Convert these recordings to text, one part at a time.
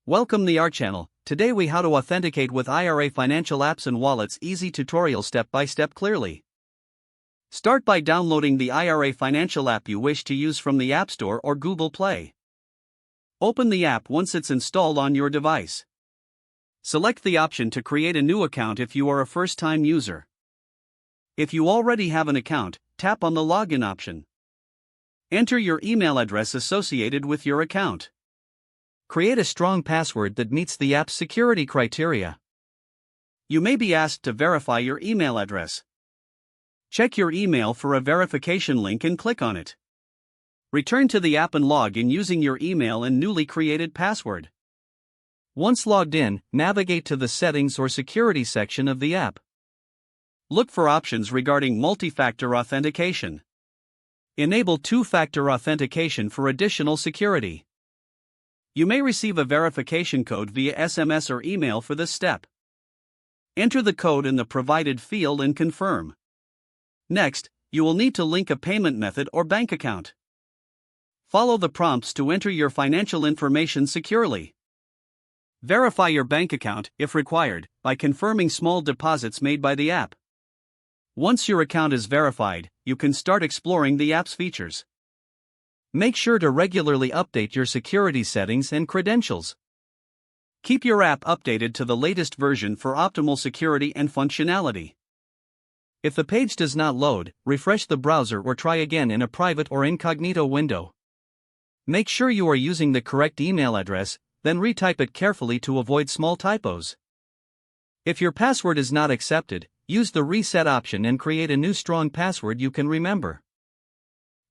Welcome to our channel. Today we how to authenticate with IRA financial apps and wallets. Easy tutorial step by step clearly. Start by downloading the IRA financial app you wish to use from the App Store or Google Play. Open the app once it's installed on your device. Select the option to create a new account if you are a first-time user. If you already have an account, tap on the login option. Enter your email address associated with your account. Create a strong password that meets the app's security criteria. You may be asked to verify your email address. Check your email for a verification link and click on it. Return to the app and log in using your email and newly created password. Once logged in, navigate to the Settings or Security section of the app. Look for options regarding multi-factor authentication. Enable two-factor authentication for additional security. You may receive a verification code via SMS or email for this step. Enter the code in the provided field and confirm. Next, you will need to link a payment method or bank account. Follow the prompts to enter your financial information securely. Verify your bank account, if required, by confirming small deposits made by the app. Once your account is verified, you can start exploring the app's features. Make sure to regularly update your security settings and credentials. Keep your app updated to the latest version for optimal security and functionality. If the page does not load, refresh the browser or try again in a private or incognito window. Make sure you are using the correct email address, then retype it carefully to avoid small typos. If your password is not accepted, use the reset option and create a new strong password you can remember.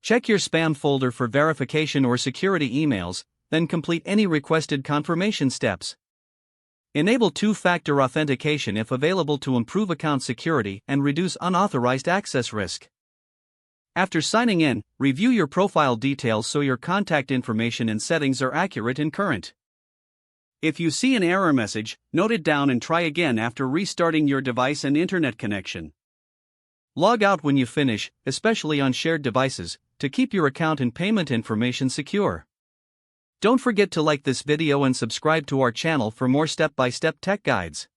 Check your spam folder for verification or security emails, then complete any requested confirmation steps. Enable two-factor authentication if available to improve account security and reduce unauthorized access risk. After signing in, review your profile details so your contact information and settings are accurate and current. If you see an error message, note it down and try again after restarting your device and internet connection. Log out when you finish, especially on shared devices, to keep your account and payment information secure. Don't forget to like this video and subscribe to our channel for more step-by-step tech guides.